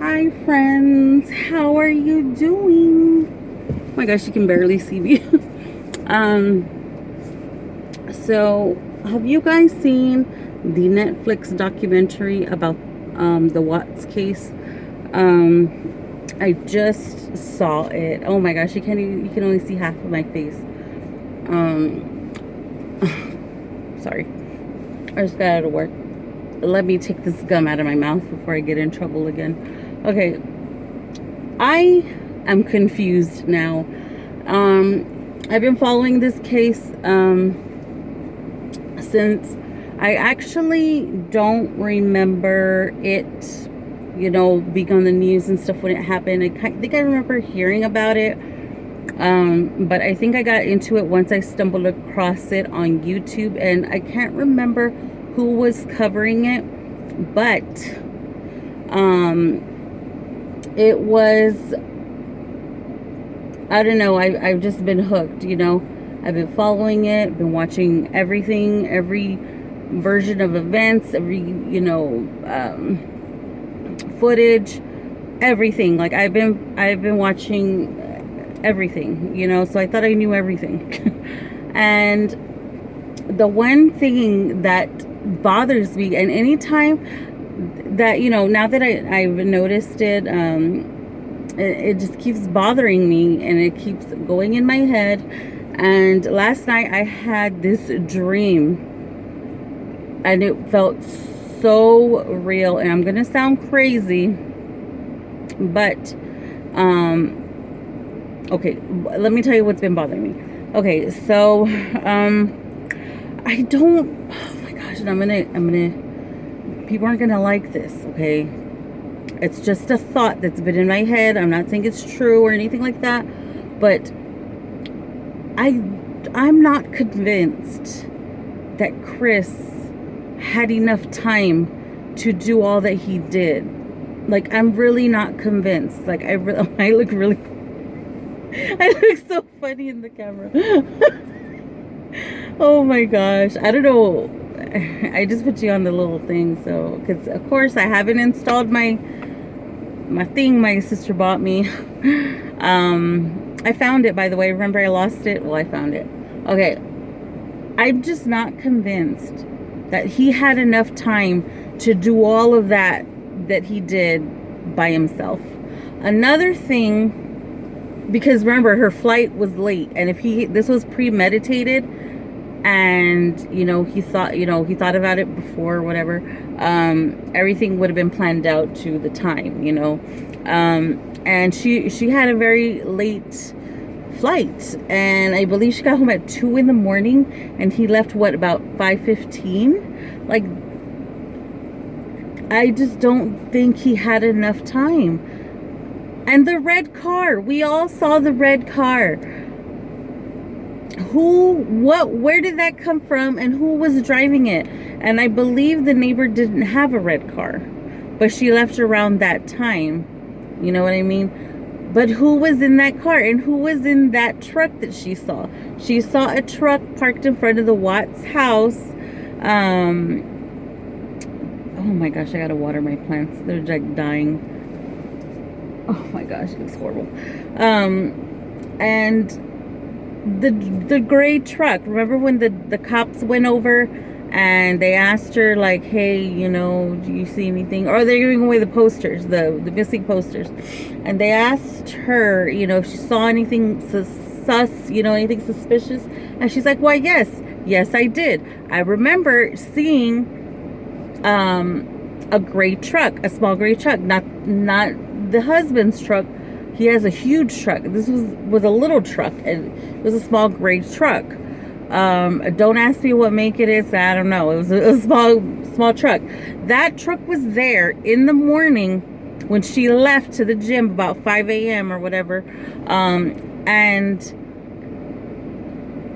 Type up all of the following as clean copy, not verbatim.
Hi friends, how are you doing? Oh my gosh, you can barely see me. um, so have you guys seen the Netflix documentary about the Watts case? I just saw it. Oh my gosh, you can only see half of my face. Um, sorry, I just got out of work. Let me take this gum out of my mouth before I get in trouble again. Okay, I am confused now. I've been following this case since I actually don't remember it, being on the news and stuff when it happened. I think I remember hearing about it, but I think I got into it once I stumbled across it on YouTube, and I can't remember who was covering it, but it was, I don't know, I've just been hooked. I've been following it, been watching everything, every version of events, every, footage, everything. Like I've been watching everything, so I thought I knew everything. And the one thing that bothers me, and anytime that, now that I've noticed it, it just keeps bothering me and it keeps going in my head. And last night I had this dream and it felt so real, and I'm gonna sound crazy, but okay, let me tell you what's been bothering me. Okay, so I don't, oh my gosh, and I'm gonna, people aren't gonna like this, okay? It's just a thought that's been in my head. I'm not saying it's true or anything like that, but I'm not convinced that Chris had enough time to do all that he did. Like, I'm really not convinced. Like, I look really, I look so funny in the camera. Oh my gosh, I don't know. I just put you on the little thing, so, because of course I haven't installed my thing my sister bought me. I found it, by the way. Remember I lost it? Well, I found it. Okay, I'm just not convinced that he had enough time to do all of that he did by himself. Another thing, because remember, her flight was late, and if this was premeditated, and he thought about it before or whatever, everything would have been planned out to the time, and she had a very late flight, and I believe she got home at 2 in the morning, and he left about 5:15. Like, I just don't think he had enough time. And the red car, we all saw the red car. Where did that come from, and who was driving it? And I believe the neighbor didn't have a red car, but she left around that time. You know what I mean? But who was in that car, and who was in that truck that she saw? She saw a truck parked in front of the Watts house. Oh my gosh, I gotta water my plants. They're like dying. Oh my gosh, it looks horrible. And the gray truck, remember when the cops went over and they asked her, like, hey, do you see anything? Or they're giving away the posters, the missing posters, and they asked her, if she saw anything anything suspicious, and she's like, why, yes I did. I remember seeing a gray truck, a small gray truck, not the husband's truck. He has a huge truck. This was a little truck, and it was a small gray truck. Don't ask me what make it is. I don't know. It was a small truck. That truck was there in the morning when she left to the gym about 5 a.m. or whatever. And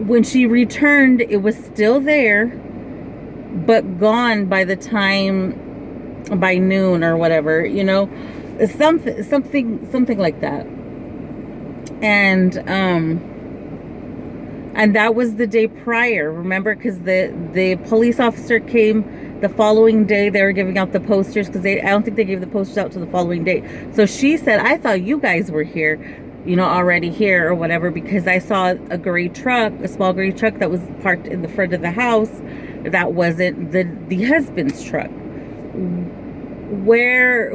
when she returned, it was still there, but gone by by noon or whatever, something like that. And that was the day prior, remember, because the police officer came the following day they were giving out the posters, because I don't think they gave the posters out to the following day. So she said, I thought you guys were here, already here or whatever, because I saw a gray truck, a small gray truck that was parked in the front of the house. That wasn't the husband's truck.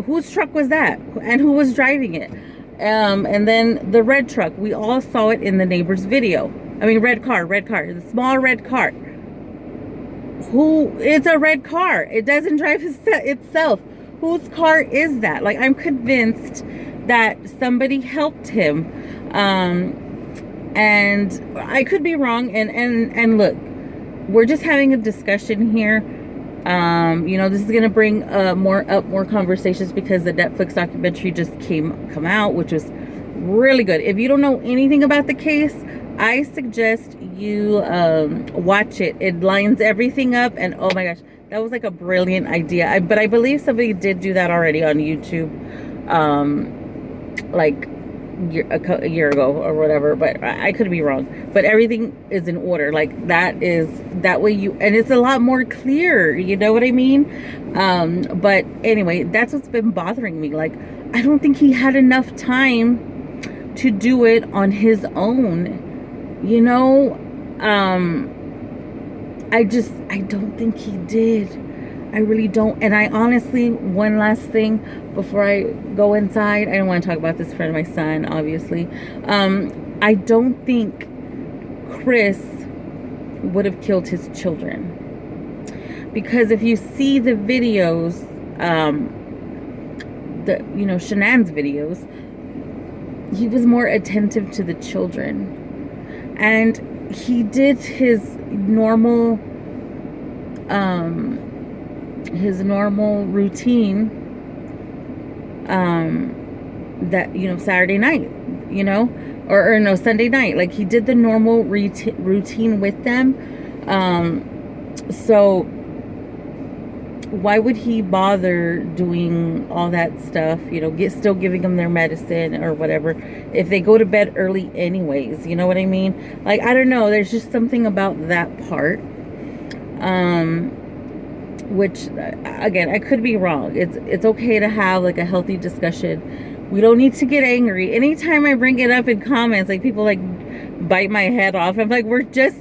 Whose truck was that, and who was driving it? And then the red truck, we all saw it in the neighbor's video. I mean, red car, the small red car. It's a red car. It doesn't drive itself. Whose car is that? Like, I'm convinced that somebody helped him. And I could be wrong. And look, we're just having a discussion here. This is going to bring more conversations, because the Netflix documentary just come out, which was really good. If you don't know anything about the case, I suggest you watch it. It lines everything up, and oh my gosh, that was like a brilliant idea. But I believe somebody did do that already on YouTube, like a year ago or whatever, but I could be wrong. But everything is in order, like that way and it's a lot more clear, you know what I mean? But anyway, that's what's been bothering me. Like, I don't think he had enough time to do it on his own, I don't think he did. I really don't. And I honestly, one last thing before I go inside, I don't want to talk about this in front of my son, obviously. I don't think Chris would have killed his children. Because if you see the videos, Shanann's videos, he was more attentive to the children. And he did his normal routine that Saturday night, or no, Sunday night. Like, he did the normal routine with them. So why would he bother doing all that stuff, still giving them their medicine or whatever, if they go to bed early anyways, you know what I mean? Like, I don't know, there's just something about that part, which, again, I could be wrong. It's okay to have like a healthy discussion. We don't need to get angry. Anytime I bring it up in comments, like, people like bite my head off. I'm like, we're just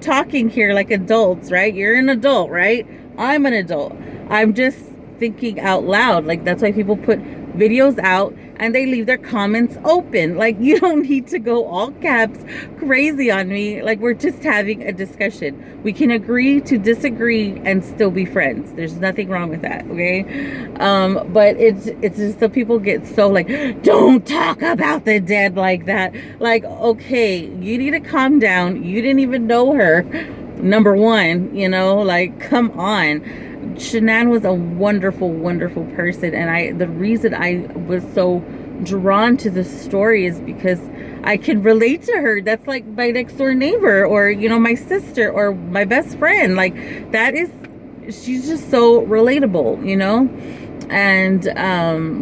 talking here like adults, right? You're an adult, right? I'm an adult. I'm just thinking out loud. Like, that's why people put videos out and they leave their comments open. Like, you don't need to go all caps crazy on me. Like, we're just having a discussion. We can agree to disagree and still be friends. There's nothing wrong with that, okay? But it's just that people get so like, don't talk about the dead like that. Like, okay, you need to calm down. You didn't even know her, number one, like, come on. Shanann was a wonderful, wonderful person, and the reason I was so drawn to this story is because I can relate to her. That's like my next door neighbor, or my sister, or my best friend. Like, she's just so relatable, and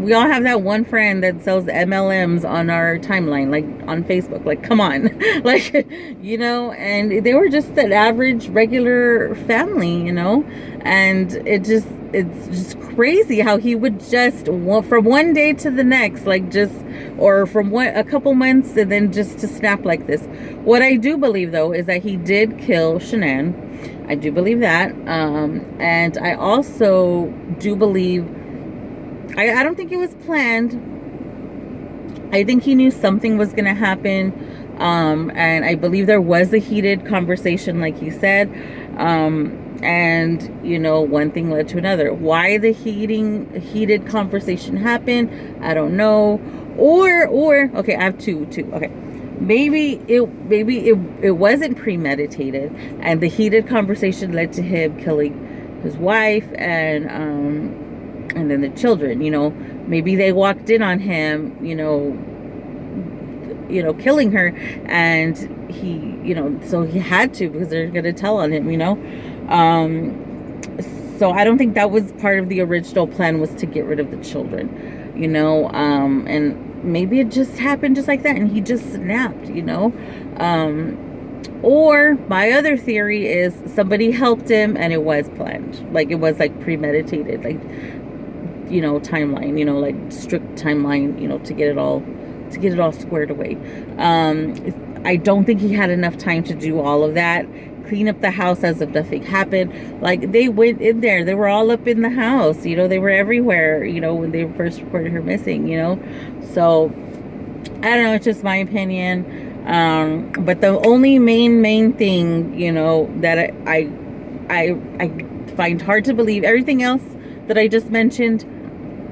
we all have that one friend that sells MLMs on our timeline, like on Facebook. Like, come on. Like, and they were just an average regular family, and it's just crazy how he would just, from one day to the next, like, or from a couple months, and then just to snap like this. What I do believe, though, is that he did kill Shanann. I do believe that. And I also do believe, I don't think it was planned. I think he knew something was going to happen. And I believe there was a heated conversation, like he said. And, one thing led to another. Why the heated conversation happened, I don't know. Or, okay, I have two. Okay. Maybe it wasn't premeditated, and the heated conversation led to him killing his wife and then the children. Maybe they walked in on him, killing her, and he, so he had to, because they're gonna tell on him, so I don't think that was part of the original plan, was to get rid of the children, and maybe it just happened just like that, and he just snapped, Or my other theory is somebody helped him and it was planned. Like it was like premeditated, like, you know, timeline, you know, like strict timeline, you know, to get it all squared away. I don't think he had enough time to do all of that. Clean up the house as if nothing happened. Like they went in there, they were all up in the house, you know, they were everywhere, you know, when they first reported her missing, you know. So I don't know, it's just my opinion. But the only main thing, you know, that I find hard to believe, everything else that I just mentioned,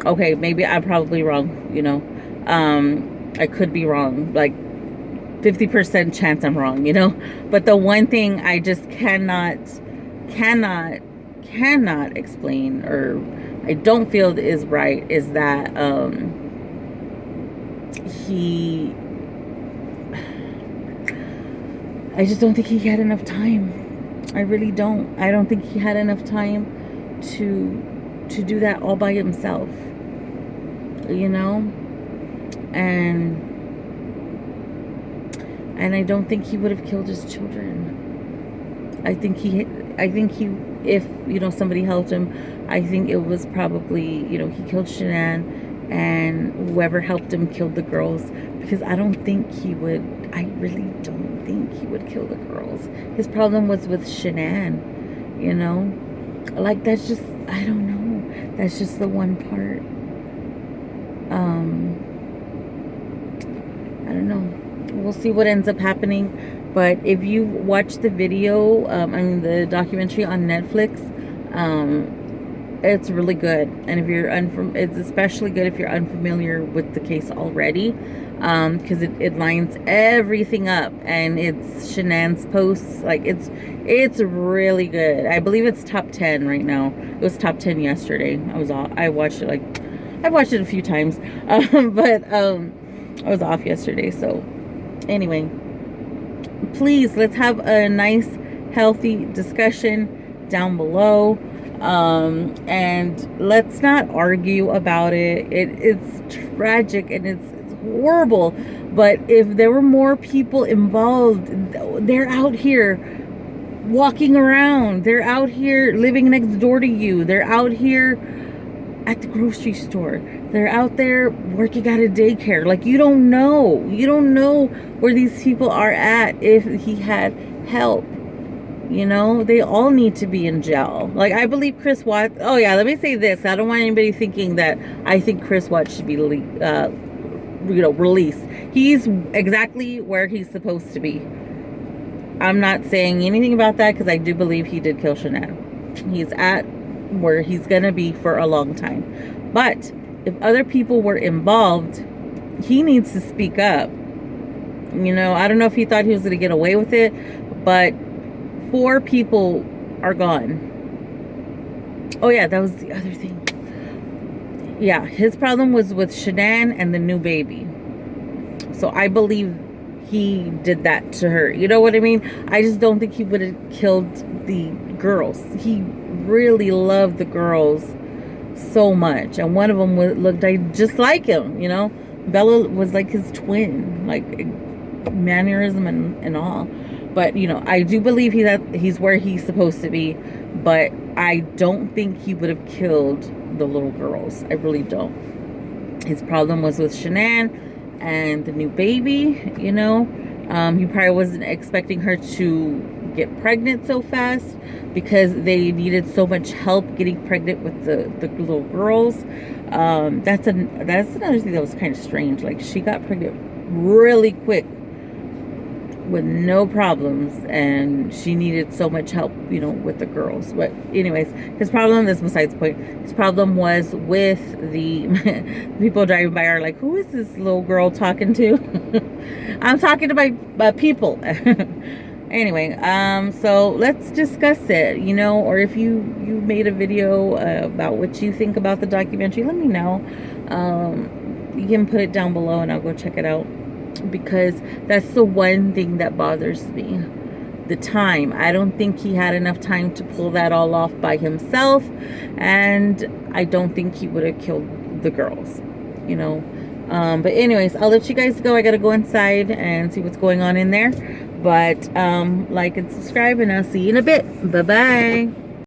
okay, maybe I'm probably wrong, you know. I could be wrong, like 50% chance I'm wrong, you know. But the one thing I just cannot explain, or I don't feel is right, is that he, I just don't think he had enough time. I really don't. I don't think he had enough time to do that all by himself, you know. And I don't think he would have killed his children. I think he, if, you know, somebody helped him, I think it was probably, you know, he killed Shanann, and whoever helped him killed the girls, because I don't think he would, I really don't think he would kill the girls. His problem was with Shanann, you know. Like, that's just, I don't know. That's just the one part. I don't know. We'll see what ends up happening. But if you watch the video, I mean the documentary on Netflix, it's really good. And if you're it's especially good if you're unfamiliar with the case already, because it lines everything up, and it's Shanann's posts. Like it's really good. I believe it's top 10 right now. It was top 10 yesterday. I watched it, like, I've watched it a few times, but I was off yesterday. So anyway, please, let's have a nice healthy discussion down below, and let's not argue about it. It's tragic and it's horrible, but if there were more people involved, they're out here walking around, they're out here living next door to you, they're out here at the grocery store, they're out there working at a daycare. Like, you don't know where these people are at if he had help. You know, they all need to be in jail. Like, I believe Chris Watts. Oh yeah, let me say this. I don't want anybody thinking that I think Chris Watts should be, released. He's exactly where he's supposed to be. I'm not saying anything about that, because I do believe he did kill Shanann. He's at where he's gonna be for a long time. But if other people were involved, he needs to speak up. You know, I don't know if he thought he was gonna get away with it, but 4 people are gone. Oh yeah, that was the other thing. Yeah, his problem was with Shanann and the new baby. So I believe he did that to her. You know what I mean? I just don't think he would have killed the girls. He really loved the girls so much, and one of them looked like just like him, you know. Bella was like his twin, like mannerism and all. But you know, I do believe he's where he's supposed to be, but I don't think he would have killed the little girls. I really don't. His problem was with Shanann and the new baby, you know. He probably wasn't expecting her to get pregnant so fast, because they needed so much help getting pregnant with the little girls. That's another thing that was kind of strange. Like, she got pregnant really quick with no problems, and she needed so much help, you know, with the girls. But anyways, his problem is besides the point. His problem was with the people driving by are like, who is this little girl talking to? I'm talking to my people. Anyway, so let's discuss it, you know. Or if you made a video about what you think about the documentary, let me know. You can put it down below and I'll go check it out, because that's the one thing that bothers me. The time. I don't think he had enough time to pull that all off by himself, and I don't think he would have killed the girls, you know. But anyways, I'll let you guys go. I gotta go inside and see what's going on in there. But like and subscribe, and I'll see you in a bit. Bye bye.